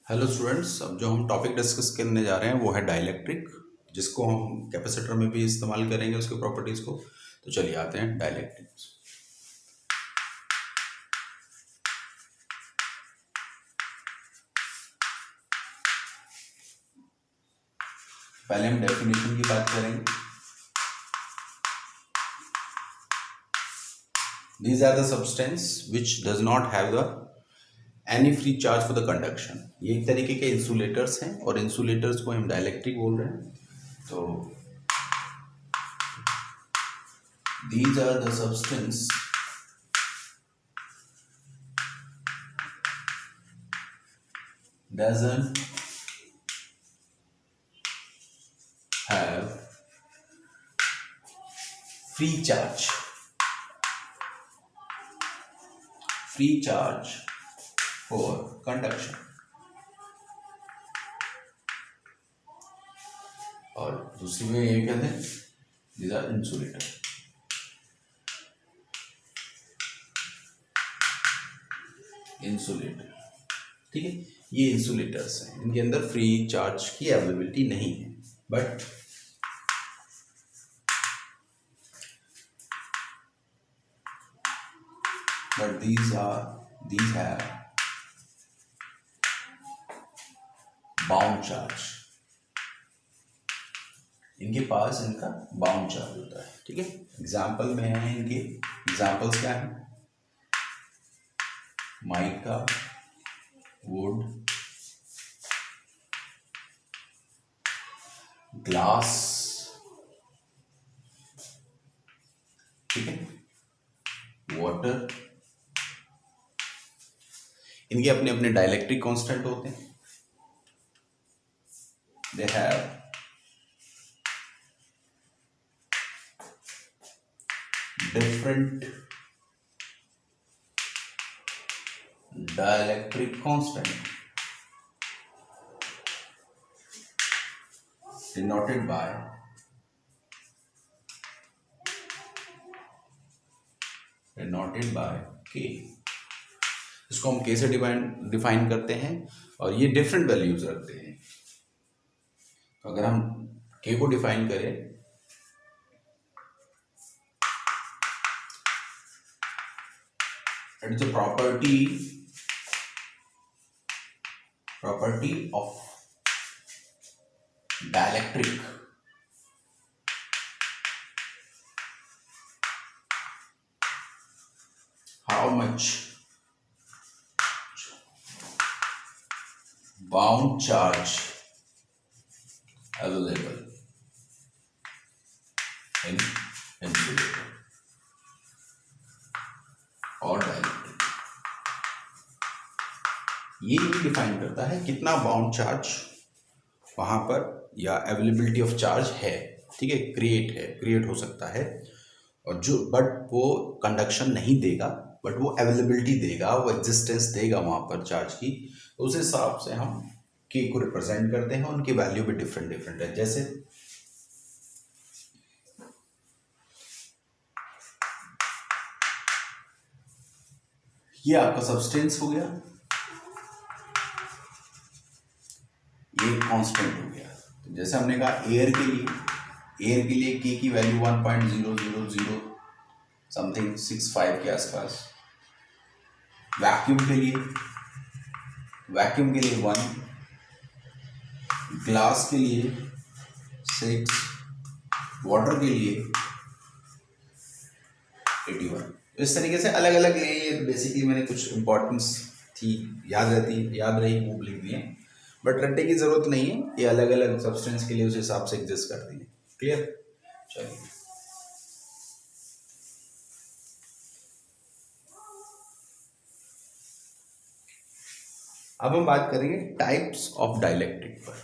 Hello students, अब जो हम टॉपिक डिस्कस करने जा रहे हैं वो है डाइलेक्ट्रिक, जिसको हम कैपेसिटर में भी इस्तेमाल करेंगे उसके प्रॉपर्टीज़ को। तो चलिए आते हैं डाइलेक्ट्रिक्स। पहले हम डेफिनेशन की बात करेंगे। These are the substance which does not have the any free charge for the conduction. ये एक तरीके के इंसुलेटर्स हैं और इंसुलेटर्स को हम डाइलेक्ट्रिक बोल रहे हैं। तो these are the substance doesn't have free charge for conduction। और दूसरी में ये कहते हैं दीज आर इंसुलेटर। ठीक है, ये इंसुलेटर्स हैं, इनके अंदर फ्री चार्ज की अवेलेबिलिटी नहीं है, but these have bound charge. इनके पास इनका बाउंड चार्ज होता है। ठीक है, एग्जाम्पल में है, इनके एग्जाम्पल्स क्या हैं? Mica, would, glass. ठीक है, वाटर। इनके अपने अपने डाइलेक्ट्रिक कांस्टेंट होते हैं। They have different dielectric constant denoted by K। इसको हम K से डिफाइन करते हैं और ये डिफरेंट वैल्यूज रखते हैं। तो अगर हम K को डिफाइन करें, it is a property of dielectric how much bound charge available in insulator और डाइलेक्ट्रिक। ये डिफाइन करता है कितना बाउंड चार्ज वहां पर या अवेलेबिलिटी ऑफ चार्ज है। ठीक है, क्रिएट हो सकता है, और जो बट वो कंडक्शन नहीं देगा, बट वो अवेलेबिलिटी देगा, वो एग्जिस्टेंस देगा वहां पर चार्ज की। तो उस हिसाब से हम के को रिप्रेजेंट करते हैं। उनकी वैल्यू भी डिफरेंट है। जैसे ये आपका सब्सटेंस हो गया, ये कांस्टेंट हो गया। तो जैसे हमने कहा एयर के लिए के की वैल्यू 1.000 समथिंग 65 के आसपास। वैक्यूम के लिए 1, ग्लास के लिए 6, वाटर के लिए 81। इस तरीके से अलग अलग ये बेसिकली मैंने कुछ इंपॉर्टेंस थी याद रही वो लिख दिए, बट रट्टे की जरूरत नहीं है। ये अलग अलग सब्सटेंस के लिए उस हिसाब से एग्जिस्ट करती है। क्लियर? चलिए, अब हम बात करेंगे टाइप्स ऑफ डाइलेक्ट्रिक पर।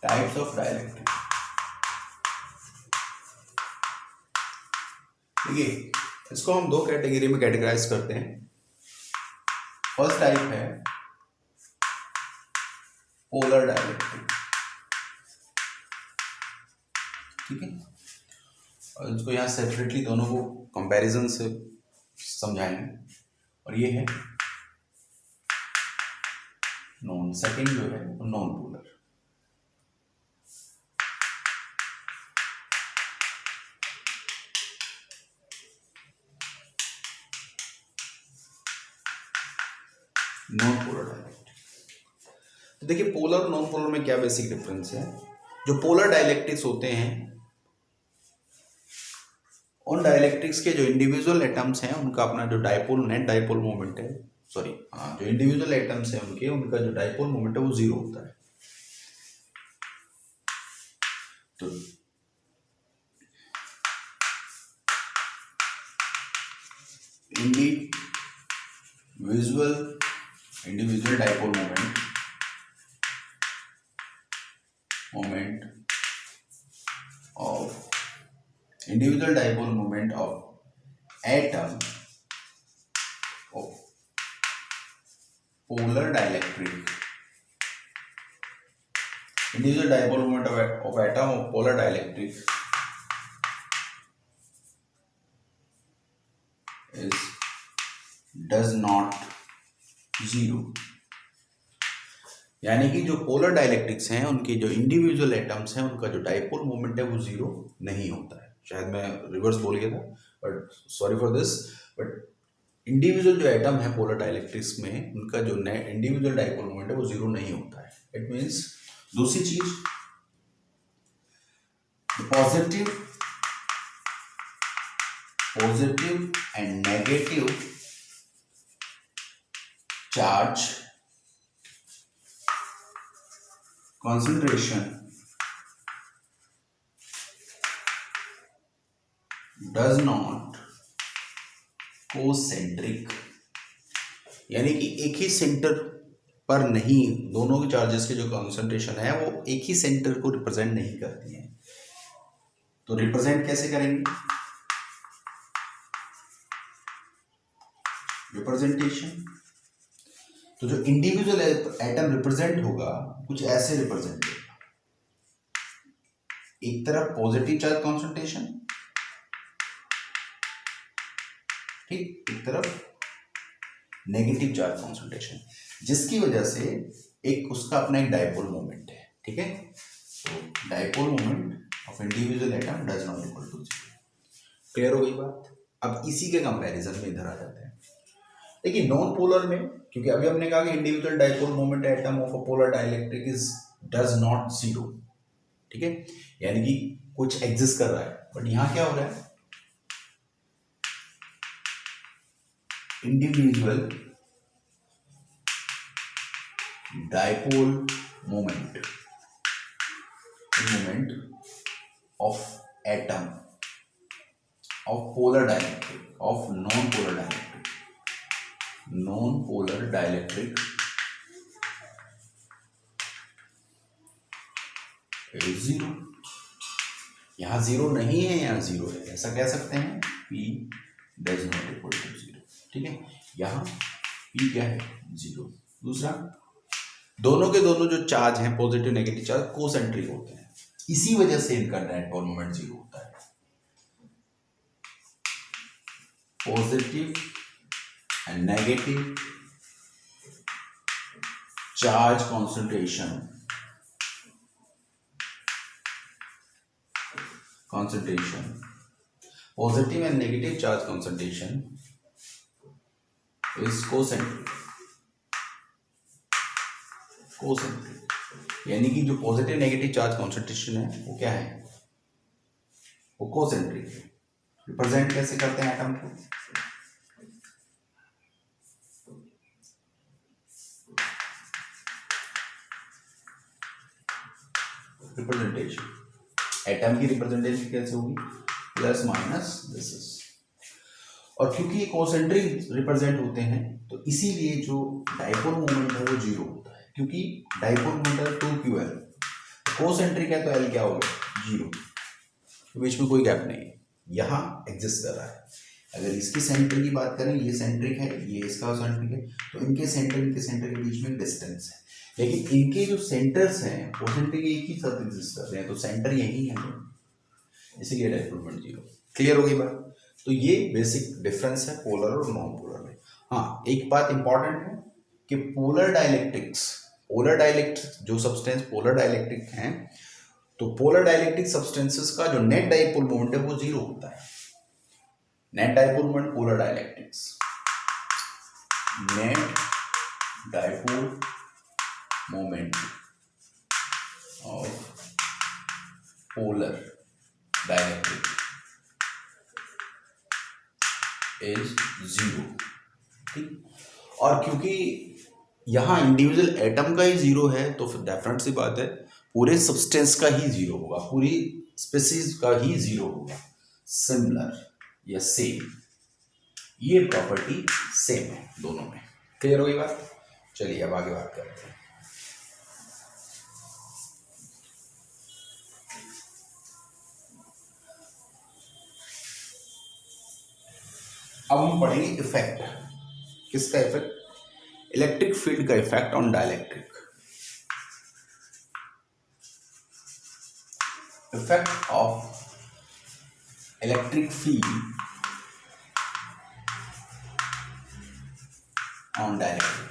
टाइप्स ऑफ डाइलेक्ट्रिक, देखिए इसको हम 2 कैटेगरी में कैटेगराइज करते हैं। फर्स्ट टाइप है पोलर डाइलेक्ट्रिक। ठीक है, और इसको यहाँ सेपरेटली दोनों को कंपैरिजन से समझाएंगे। और ये है नॉन, सेकंड जो है वो non polar. Non polar dielectric. तो देखिए पोलर और नॉन पोलर में क्या बेसिक डिफरेंस है। जो पोलर डाइलेक्ट्रिक्स होते हैं उन डाइलेक्ट्रिक्स के जो इंडिविजुअल एटम्स हैं उनका अपना जो डाइपोल नेट डाइपोल मोमेंट है, सॉरी जो इंडिविजुअल एटम्स हैं उनके उनका जो डाइपोल मोमेंट है वो जीरो होता है। तो individual dipole moment of individual dipole moment of atom of polar dielectric, individual dipole moment of atom of polar dielectric is does not zero। यानी कि जो पोलर डाइलेक्ट्रिक्स हैं उनके जो इंडिविजुअल एटम्स हैं उनका जो डाइपोल मोमेंट है वो जीरो नहीं होता है। शायद मैं रिवर्स बोल गया था but sorry for this, but individual जो एटम है पोलर डाइलेक्ट्रिक्स में उनका जो इंडिविजुअल डाइपोल मोमेंट है वो जीरो नहीं होता है। इट मीन्स दूसरी चीज positive and negative charge concentration does not co-centric, यानी कि एक ही सेंटर पर नहीं, दोनों के चार्जेस के जो कॉन्सेंट्रेशन है वो एक ही सेंटर को रिप्रेजेंट नहीं करती हैं। तो रिप्रेजेंट कैसे करेंगे? रिप्रेजेंटेशन, तो जो इंडिविजुअल एटम रिप्रेजेंट होगा कुछ ऐसे रिप्रेजेंट होगा, एक तरफ पॉजिटिव चार्ज कॉन्सेंट्रेशन, ठीक, एक तरफ नेगेटिव चार्ज कॉन्सेंट्रेशन, जिसकी वजह से एक उसका अपना एक डाइपोल मोमेंट है। ठीक है, तो dipole moment of individual atom does not equal to zero. Clear हो गई बात। अब इसी के कंपैरिजन में इधर आ जाते हैं। देखिए नॉन पोलर में, क्योंकि अभी हमने कहा कि individual dipole moment atom of a polar dielectric is does not zero, ठीक है, यानी कि कुछ एग्जिस्ट कर रहा है, बट यहां क्या हो रहा है, individual dipole moment of atom of polar dielectric of non polar dielectric zero. यहां जीरो नहीं है, यहां जीरो है, ऐसा कह सकते हैं P does not equal to zero. ठीक है, यहां P क्या है, जीरो। दूसरा, दोनों के दोनों जो चार्ज हैं पॉजिटिव नेगेटिव चार्ज कोसेंट्रिक होते हैं, इसी वजह से इनका डाइपोल मोमेंट जीरो होता है। Positive and negative charge concentration positive and negative charge concentration is cocentric, यानी कि जो पॉजिटिव नेगेटिव चार्ज कॉन्सेंट्रेशन है वो क्या है, वो कोसेंट्रिक है। रिप्रेजेंट कैसे करते हैं एटम को, रिप्रेजेंटेशन, एटम की रिप्रेजेंटेशन कैसे होगी, प्लस माइनस दिस इज। और क्योंकि ये कोसेंट्रिक रिप्रेजेंट होते हैं तो इसीलिए जो डाइपोल मोमेंट है वो जीरो होता है, क्योंकि डाइपोल मोमेंट है 2ql, कोसेंट्रिक है तो l क्या होगा, जीरो, तो बीच में कोई गैप नहीं है, यहाँ एग्जिस्ट कर रहा है। अगर इसकी सेंटर की बात करें, ये सेंट्रिक है, ये इसका सेंट्रिक है, तो इनके सेंटर के बीच में डिस्टेंस है, लेकिन इनके जो सेंटर्स हैं कोसेंट्रिक एक ही साथ एग्जिस्ट कर रहे हैं, तो सेंटर यही है, इसीलिए डाइपोल मोमेंट जीरो। क्लियर हो गई बात। तो ये बेसिक डिफरेंस है पोलर और नॉन पोलर में। हाँ, एक बात इंपॉर्टेंट है कि पोलर डाइलेक्ट्रिक्स जो सब्सटेंस पोलर डाइलेक्ट्रिक हैं, तो पोलर डाइलेक्ट्रिक सब्सटेंसेस का जो नेट डाइपोल मोमेंट है वो जीरो होता है। Net dipole moment polar dielectrics, net dipole moment of polar dielectric is zero. ठीक, और क्योंकि यहाँ इंडिविजुअल एटम का ही जीरो है तो फिर डेफिनेट सी बात है पूरे सब्सटेंस का ही जीरो होगा, पूरी स्पीसीज का ही जीरो होगा। सिमिलर या सेम, ये प्रॉपर्टी सेम है दोनों में। क्लियर होगी बात? चलिए अब आगे बात करते हैं। अब हम पढ़ेंगे इफेक्ट। किसका इफेक्ट? इलेक्ट्रिक फील्ड का effect on dielectric. Effect of electric field on dielectric.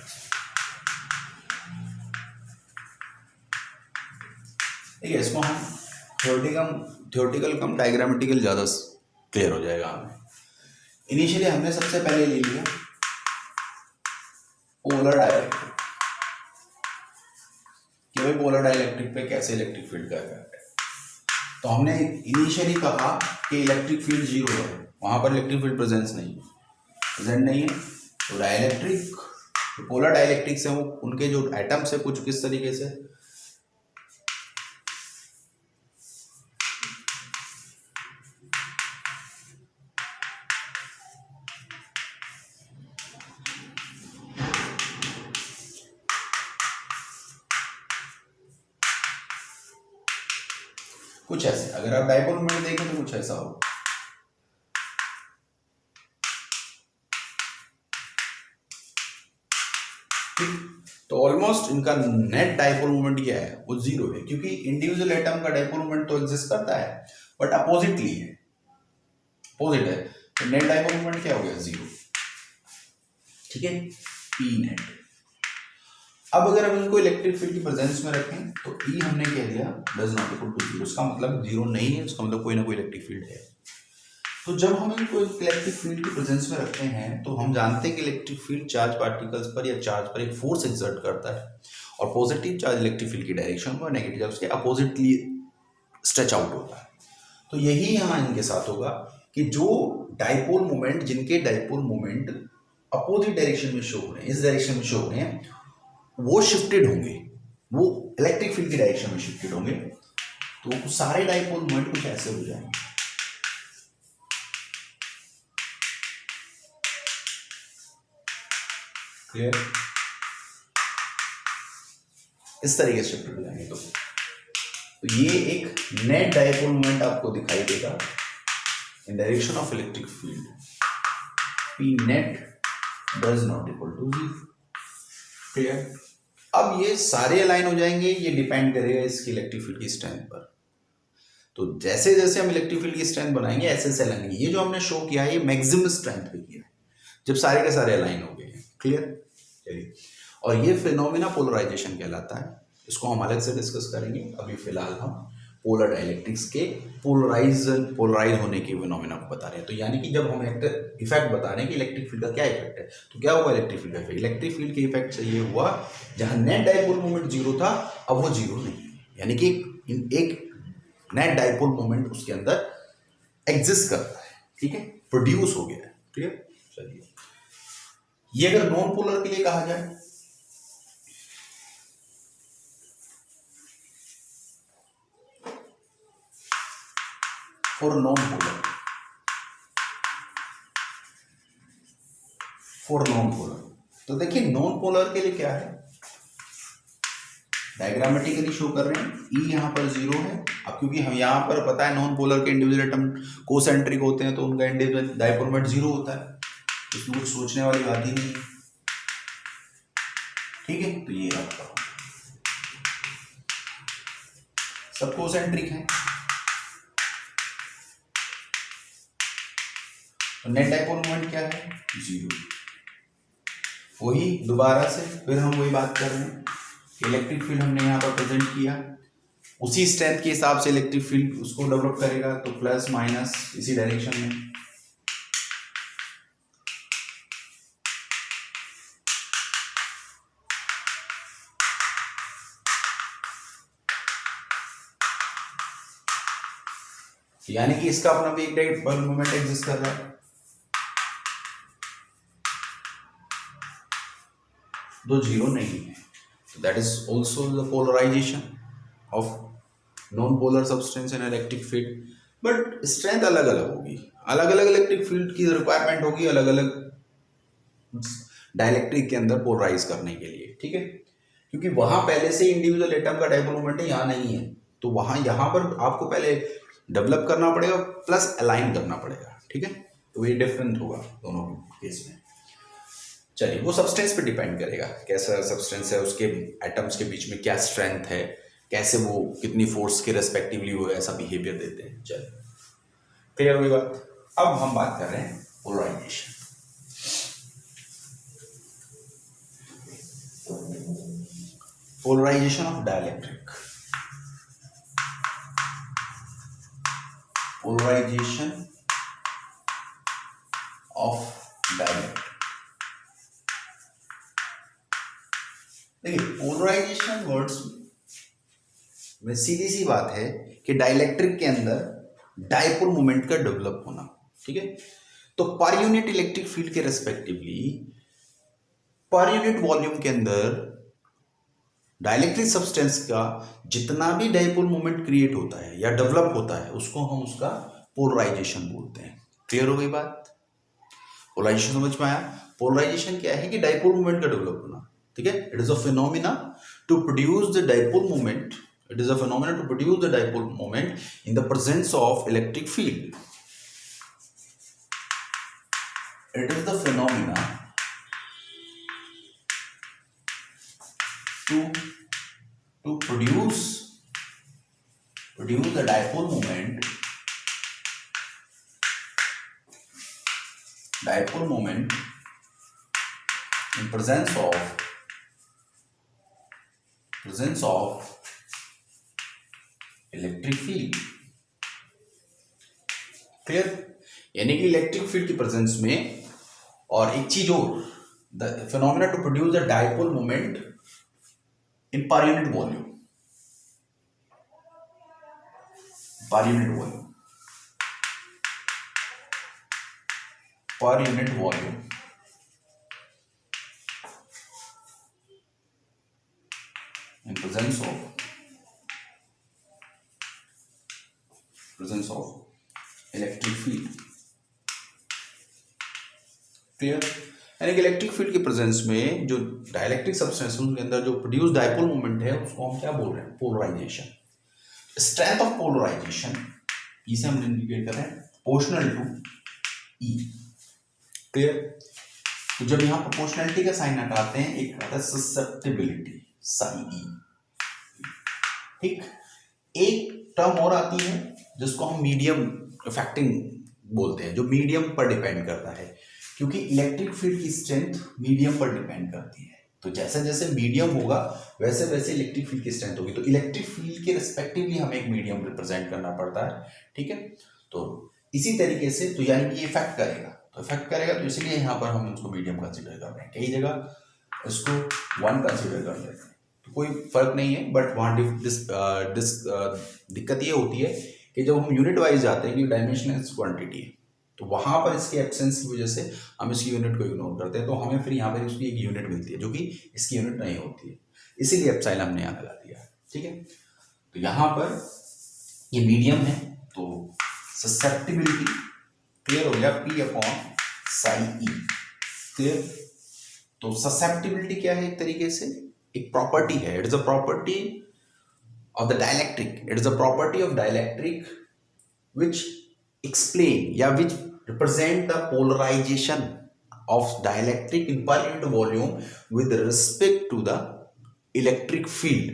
ठीक है, इसको हम थ्योरेटिकल कम डायग्रामेटिकल ज़्यादा क्लियर हो जाएगा हमें। इनिशियली हमने सबसे पहले ले लिया पोलर डाइलेक्ट्रिक, कि भाई पोलर डाइलेक्ट्रिक पे कैसे इलेक्ट्रिक फील्ड का इफेक्ट है। तो हमने इनिशियली कहा कि इलेक्ट्रिक फील्ड जीरो है, वहां पर इलेक्ट्रिक फील्ड प्रेजेंट नहीं है। तो डाइलेक्ट्रिक, पोलर डाइलेक्ट्रिक्स हैं वो, उनके जो एटम्स है कुछ किस तरीके से, कुछ ऐसे, अगर आप डाइपोल मोमेंट देखें तो कुछ ऐसा हो। तो ऑलमोस्ट इनका नेट डाइपोल मोमेंट क्या है, वो जीरो है, क्योंकि इंडिविजुअल एटम का डाइपोल मोमेंट तो एग्जिस्ट करता है बट अपोजिटली है, अपोजिट है। तो नेट डाइपोल मोमेंट क्या हो गया, जीरो। ठीक है, पी नेट। अब अगर हम इनको इलेक्ट्रिक फील्ड की प्रेजेंस में रखें तो ई हमने कह दिया does not equal to zero, इसका मतलब जीरो नहीं है, इसका मतलब कोई ना कोई इलेक्ट्रिक फील्ड है। तो जब हम इनको इलेक्ट्रिक फील्ड की प्रेजेंस में रखते हैं तो हम जानते हैं कि इलेक्ट्रिक फील्ड चार्ज पार्टिकल्स पर या चार्ज पर एक फोर्स एक्सर्ट करता है, और पॉजिटिव चार्ज इलेक्ट्रिक फील्ड की डायरेक्शन में और नेगेटिव चार्ज उसके अपोजिटली स्ट्रेच आउट होता है। तो यही यहाँ इनके साथ होगा कि जो डाइपोल मोमेंट, जिनके डाइपोल मोमेंट अपोजिट डायरेक्शन में शो हो रहे हैं, इस डायरेक्शन में शो हो रहे हैं, वो शिफ्टेड होंगे, वो इलेक्ट्रिक फील्ड की डायरेक्शन में शिफ्टेड होंगे। तो सारे डाइपोल मोमेंट कुछ ऐसे हो जाएंगे, क्लियर, इस तरीके से शिफ्टेड हो जाएंगे। तो ये एक नेट डाइपोल मोमेंट आपको दिखाई देगा in direction of electric field, P net does not equal to zero. Clear? अब ये सारे अलाइन हो जाएंगे, ये डिपेंड करेगा इसकी इलेक्ट्रिक फील्ड की स्ट्रेंथ पर। तो जैसे जैसे हम इलेक्ट्रिक फील्ड की स्ट्रेंथ बनाएंगे ऐसे ऐसे अलाइन, ये जो हमने शो किया है ये मैक्सिमम स्ट्रेंथ पे किया है जब सारे के सारे अलाइन हो गए हैं। क्लियर? चलिए, और ये फिनोमिना पोलराइजेशन कहलाता है, इसको हम अलग से डिस्कस करेंगे। अभी फिलहाल हम पोलर डाइलेक्ट्रिक्स के पोलराइज होने के फिनोमिना को बता रहे हैं। तो यानी कि जब हम इफेक्ट बता रहे हैं कि इलेक्ट्रिक फील्ड का क्या इफेक्ट है, तो क्या हुआ इलेक्ट्रिक फील्ड का इफेक्ट, इलेक्ट्रिक फील्ड के इफेक्ट से ये हुआ जहां नेट डाइपोल मोमेंट जीरो था अब वो जीरो नहीं है, यानी कि एक नेट डाइपोल मोमेंट उसके अंदर एग्जिस्ट करता है। ठीक है, प्रोड्यूस हो गया है। क्लियर? चलिए, ये अगर नॉन पोलर के लिए कहा जाए, फॉर नॉन पोलर, तो देखिए नॉन पोलर के लिए क्या है, डायग्रामेटिकली शो कर रहे हैं। ई यहां पर जीरो है। अब क्योंकि हम यहां पर पता है नॉन पोलर के इंडिविजुअल एटम कोसेंट्रिक होते हैं तो उनका इंडिविजुअल डाइपोल मोमेंट जीरो होता है, इसमें कुछ सोचने वाली बात ही नहीं। ठीक है, तो ये आपका सब कोसेंट्रिक है, तो नेट डाइपोल मोमेंट क्या है, जीरो। वही दोबारा से फिर हम वही बात कर रहे हैं, इलेक्ट्रिक फील्ड हमने यहाँ पर प्रेजेंट किया, उसी स्ट्रेंथ के हिसाब से इलेक्ट्रिक फील्ड उसको डेवलप करेगा, तो प्लस माइनस इसी डायरेक्शन में। यानी कि इसका अपना भी एक डाइपोल मोमेंट एग्जिस्ट कर रहा है, दो जीरो नहीं है, तो that is also the polarisation of non polar substance in electric field. But strength अलग अलग होगी, अलग अलग इलेक्ट्रिक फील्ड की रिक्वायरमेंट होगी अलग अलग डाइलेक्ट्रिक के अंदर पोलराइज करने के लिए, ठीक है, क्योंकि वहां पहले से इंडिविजुअल एटम का डाइपोल मोमेंट है, यहाँ नहीं है, तो वहां यहाँ पर आपको पहले डेवलप करना पड़ेगा प्लस अलाइन करना पड़ेगा, ठीक है, तो ये डिफरेंट होगा दोनों केस में। चलिए, वो सब्सटेंस पे डिपेंड करेगा, कैसा सब्सटेंस है, उसके एटम्स के बीच में क्या स्ट्रेंथ है, कैसे वो कितनी फोर्स के रेस्पेक्टिवली वो ऐसा बिहेवियर देते हैं। चलिए, क्लियर हुई बात। अब हम बात कर रहे हैं polarisation. Polarisation of dielectric, polarisation of dielectric. देखिए, पोलराइजेशन वर्ड्स में सीधी सी बात है कि डाइलेक्ट्रिक के अंदर डाइपोल मोमेंट का डेवलप होना, ठीक है, तो पर यूनिट इलेक्ट्रिक फील्ड के रेस्पेक्टिवली पर यूनिट वॉल्यूम के अंदर डाइलेक्ट्रिक सब्सटेंस का जितना भी डाइपोल मोमेंट क्रिएट होता है या डेवलप होता है उसको हम उसका पोलराइजेशन बोलते हैं। क्लियर हो गई बात? पोलराइजेशन समझ में आया? पोलराइजेशन क्या है कि डाइपोल मोमेंट का डेवलप होना, ठीक है, it is a phenomena to produce the dipole moment, it is a phenomenon to produce the dipole moment in the presence of electric field. It is the phenomena to produce the dipole moment in presence of electric field. Clear? यानी कि electric field की presence में, और एक चीज और, the phenomena to produce the dipole moment in per unit volume, per unit volume in presence of electric field। Clear? यानी कि इलेक्ट्रिक फील्ड की प्रेजेंस में जो डाइलेक्ट्रिक सब्सटेंस है उनके अंदर जो प्रोड्यूस डाइपोल मोमेंट है उसको हम क्या बोल रहे हैं? पोलराइजेशन। स्ट्रेंथ ऑफ पोलराइजेशन इसे हम इंडिकेट कर रहे हैं प्रोपोर्शनल टू ई। क्लियर? तो जब यहाँ प्रोपोर्शनलिटी का साइन हटाते हैं, एक आता है ससेप्टिबिलिटी, साई ई। ठीक, एक टर्म और आती है जिसको हम मीडियम इफेक्टिंग बोलते हैं, जो मीडियम पर डिपेंड करता है, क्योंकि इलेक्ट्रिक फील्ड की स्ट्रेंथ मीडियम पर डिपेंड करती है। तो जैसे जैसे मीडियम होगा वैसे वैसे इलेक्ट्रिक फील्ड की स्ट्रेंथ होगी। तो इलेक्ट्रिक फील्ड के रिस्पेक्टिवली हमें एक मीडियम रिप्रेजेंट करना पड़ता है, ठीक है। तो इसी तरीके से, तो यानी कि ये इफेक्ट करेगा, तो इसलिए यहाँ पर हम उसको मीडियम कंसिडर कर रहे हैं। कई जगह इसको 1 कंसिडर कर लेते हैं, तो कोई फर्क नहीं है, बट वहाँ दिक्कत ये होती है कि जब हम यूनिट वाइज जाते हैं कि डायमेंशनल क्वांटिटी है, तो वहाँ पर इसके एब्सेंस की वजह से हम इसकी यूनिट को इग्नोर करते हैं, तो हमें फिर यहाँ पर उसकी एक यूनिट मिलती है जो कि इसकी यूनिट नहीं होती है, इसीलिए एप्सिलॉन हमने यहाँ लगा दिया है, ठीक है। तो यहाँ पर ये मीडियम है, तो ससेप्टिबिलिटी क्लियर हो गया, P अपॉन साई ई। क्लियर? तो ससेप्टिबिलिटी क्या है? एक तरीके से एक प्रॉपर्टी है, it is a property of the dielectric, it is a property of dielectric which explain या which represent the polarization of dielectric in per unit volume with respect to the electric field,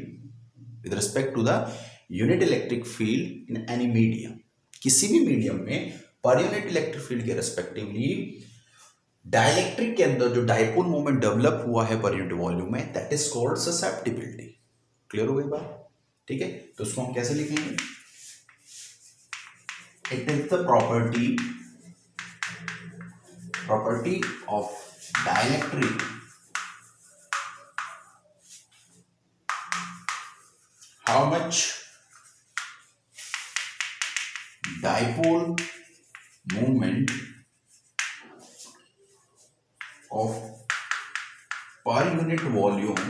with respect to the unit electric field in any medium। किसी भी medium में per unit electric field के respectively dielectric के अंदर जो dipole moment develop हुआ है पर यूनिट वॉल्यूम में, that is called susceptibility. Clear हो गई बात? ठीक है, तो उसको हम कैसे लिखेंगे? It is the property of dielectric how much dipole moment of per unit volume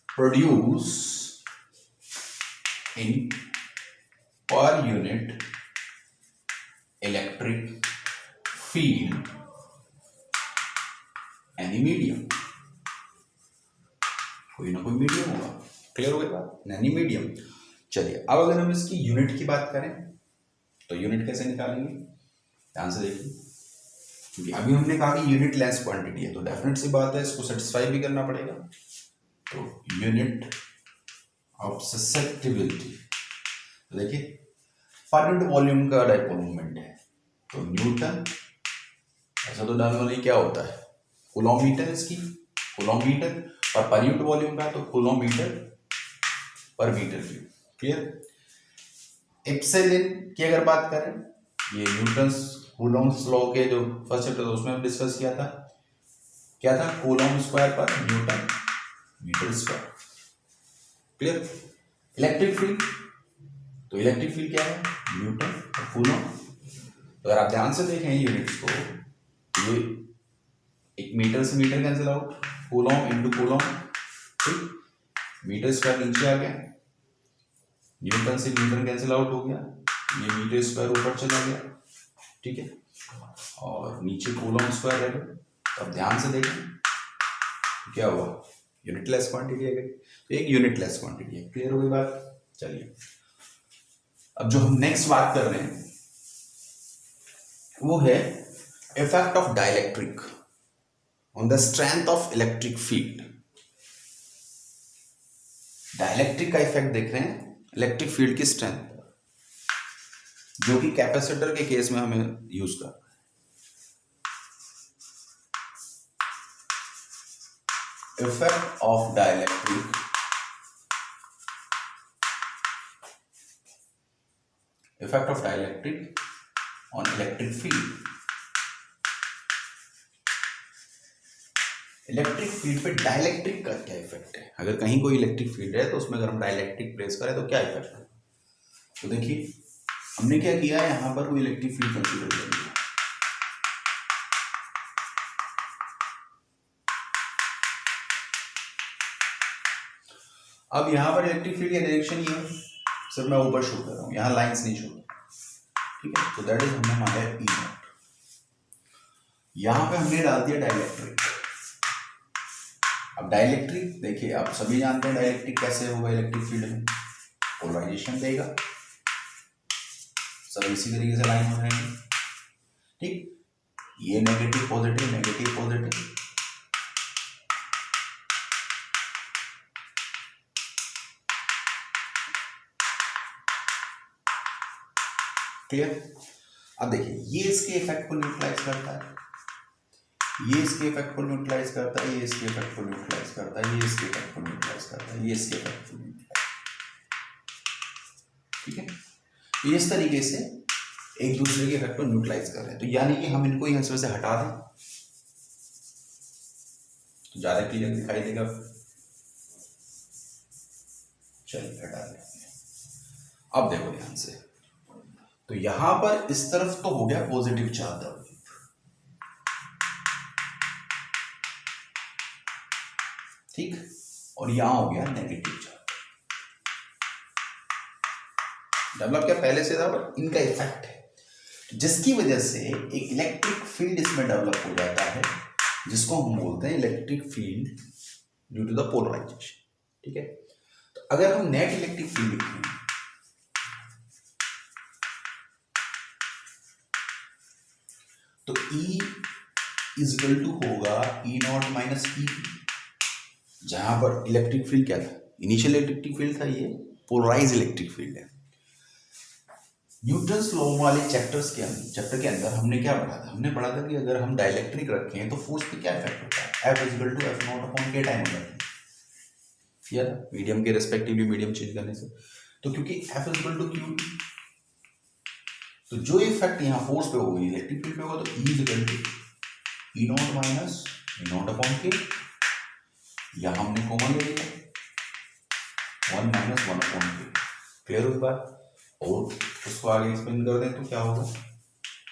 produce in per unit electric field any medium. कोई ना कोई मीडियम होगा। क्लियर हो गई बात? Any medium. चलिए, अब अगर हम इसकी यूनिट की बात करें तो यूनिट कैसे निकालेंगे? ध्यान से देखिए, क्योंकि अभी हमने कहा कि यूनिट लेस क्वांटिटी है, तो डेफिनेट सी बात है इसको सेटिस्फाई भी करना पड़ेगा। तो यूनिट ऑफ ससेप्टिबिलिटी, देखिए पर यूनिट वॉल्यूम का डाइपोल मोमेंट है तो न्यूटन, ऐसा तो नॉर्मली क्या होता है कूलॉम-मीटर, इसकी कूलॉम-मीटर, और पर यूनिट वॉल्यूम का तो कूलॉम-मीटर पर मीटर क्यूब। क्लियर? एप्सिलॉन की अगर बात करें, ये न्यूटन्स कूलॉम्स लॉ के जो फर्स्ट चैप्टर था उसमें डिस्कस किया था, क्या था? Coulomb square per newton metre square. Clear? Electric field, तो इलेक्ट्रिक फील्ड क्या है? न्यूटन और कूलॉम। तो अगर आप ध्यान से देखें यूनिट्स को, ये एक मीटर से metre cancel out, coulomb into coulomb, ठीक, मीटर स्क्वायर नीचे आ गया, न्यूटन से न्यूटन कैंसिल आउट हो गया, ये मीटर स्क्वायर ऊपर चला गया, ठीक है, और नीचे कूलॉम स्क्वायर रह गया। अब ध्यान से देखें क्या हुआ, यूनिटलेस क्वांटिटी है, तो एक यूनिटलेस क्वांटिटी है। क्लियर हो गई बात? चलिए, अब जो हम नेक्स्ट बात कर रहे हैं वो है effect of dielectric on the strength of electric field। Dielectric का इफेक्ट देख रहे हैं इलेक्ट्रिक फील्ड की स्ट्रेंथ, जो कि कैपेसिटर के केस में हमें यूज करना है। Effect of dielectric on electric field. Electric field पे डाइलेक्ट्रिक का क्या इफेक्ट है? अगर कहीं कोई इलेक्ट्रिक फील्ड है तो उसमें अगर हम डाइलेक्ट्रिक प्लेस करें तो क्या इफेक्ट है? तो देखिए हमने क्या किया है, यहां पर कोई इलेक्ट्रिक फील्ड कंसीडर कर लिया, अब यहां पर इलेक्ट्रिक फील्ड का डायरेक्शन ये है, सिर्फ मैं ऊपर शो कर रहा हूं, यहां लाइंस नहीं शो कर, ठीक है, तो दैट इज हमने माना है E0। यहां पे हमने डाल दिया डाइलेक्ट्रिक। अब डाइलेक्ट्रिक देखिए, आप सभी जानते हैं डाइलेक्ट्रिक कैसे होगा इलेक्ट्रिक फील्ड में, पोलराइजेशन देगा, सब इसी तरीके से लाइन हो जाएंगे, ठीक, ये negative positive negative positive, clear? अब देखिए ये इसके इफेक्ट को न्यूट्रलाइज करता है, ये इसके इफेक्ट को न्यूट्रलाइज करता है, ये इसके इफेक्ट को न्यूट्रलाइज करता है, ये इसके इफेक्ट को न्यूट्रलाइज करता है, ये इसके इफेक्ट को न्यूट्रलाइज, ठीक है, तो इस तरीके से एक दूसरे के इफेक्ट को न्यूट्रलाइज कर रहे हैं। तो यानी कि हम इनको यहाँ से हटा दें तो ज्यादा क्लियर दिखाई देगा। चलिए हटा दें। अब देखो ध्यान से, तो यहां पर इस तरफ तो हो गया पॉजिटिव चार्ज, ठीक, और यहां हो गया नेगेटिव चार्ज। डेवलप क्या पहले से था, बट इनका इफेक्ट है जिसकी वजह से एक इलेक्ट्रिक फील्ड इसमें डेवलप हो जाता है, जिसको हम बोलते हैं electric field due to the polarisation, ठीक है। तो अगर हम नेट इलेक्ट्रिक फील्ड लिखें तो E इज इक्वल टू होगा E0 माइनस E, जहां पर इलेक्ट्रिक फील्ड क्या था, इनिशियल इलेक्ट्रिक फील्ड था, ये पोलराइज इलेक्ट्रिक फील्ड है। न्यूटन्स लॉ वाले चैप्टर के अंदर हमने क्या पढ़ा था? हमने पढ़ा था कि अगर हम डाइलेक्ट्रिक रखें तो फोर्स पे क्या इफेक्ट होता है, F equal to F naught upon K time होता है या मीडियम के रेस्पेक्टिवली मीडियम चेंज करने से। तो क्योंकि F इक्वल टू क्यू, तो जो इफेक्ट यहाँ फोर्स पे होगी इलेक्ट्रिक फील्ड पे होगा, तो E equal to E naught minus E naught upon K, या हमने कॉमन ले लिया 1 माइनस 1 अपॉन के। क्लियर हुई बात? और उसको आगे एक्सप्लेन कर दें तो क्या होगा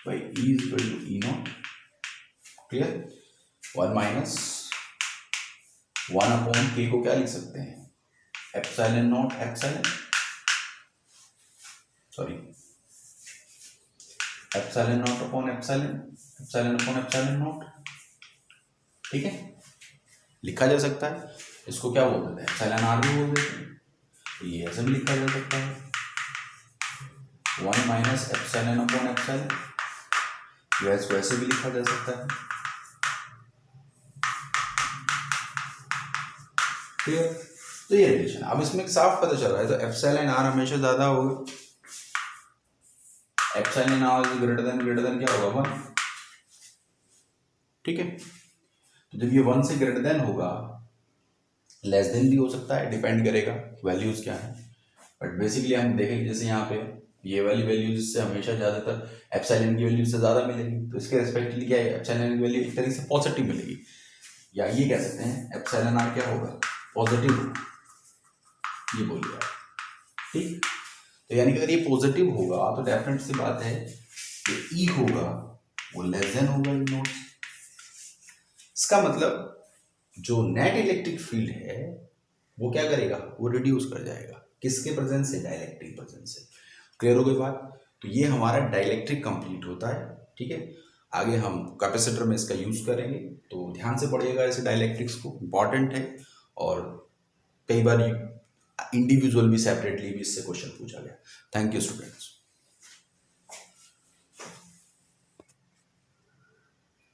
भाई, E equal to E naught, clear, 1 minus 1 upon K को क्या लिख सकते हैं, epsilon naught epsilon, sorry epsilon naught upon epsilon, epsilon upon epsilon naught, ठीक है, लिखा जा सकता है। इसको क्या बोल देते हैं, एप्सिलॉन आर भी बोल देते हैं, तो ये ऐसे भी लिखा जा सकता है 1 माइनस एप्सिलॉन अपॉन एप्सिलॉन, या इसको ऐसे भी लिखा जा सकता है, क्लियर। तो ये रिलेशन अब इसमें साफ पता चल रहा है, तो एप्सिलॉन आर हमेशा ज्यादा होगा, epsilon R is greater than क्या होगा 1, ठीक है। तो जब ये 1 से ग्रेटर देन होगा, लेस देन भी हो सकता है, डिपेंड करेगा वैल्यूज क्या है, बट बेसिकली हम देखेंगे जैसे यहाँ पे ये वाली वैल्यूज से हमेशा ज्यादातर एप्सिलॉन की वैल्यू से ज्यादा मिलेगी, तो इसके रेस्पेक्टिवली क्या है, एप्सिलॉन की वैल्यू एक तरीके से पॉजिटिव मिलेगी, या ये कह सकते हैं एप्सिलॉन आर क्या होगा, पॉजिटिव, ये बोलिए आप, ठीक। तो यानी कि अगर ये पॉजिटिव होगा तो डेफिनेट सी बात है कि ई होगा वो लेस देन होगा ई नॉट। इसका मतलब जो नेट इलेक्ट्रिक फील्ड है वो क्या करेगा, वो रिड्यूस कर जाएगा, किसके प्रेजेंस से, डाइलेक्ट्रिक प्रेजेंस से। क्लियर हो गई बात? तो ये हमारा डाइलेक्ट्रिक कंप्लीट होता है, ठीक है। आगे हम कैपेसिटर में इसका यूज करेंगे, तो ध्यान से पढ़िएगा ऐसे डाइलेक्ट्रिक्स को, इंपॉर्टेंट है। और कई बार इंडिविजुअल भी सेपरेटली भी इससे क्वेश्चन पूछा गया। Thank you students.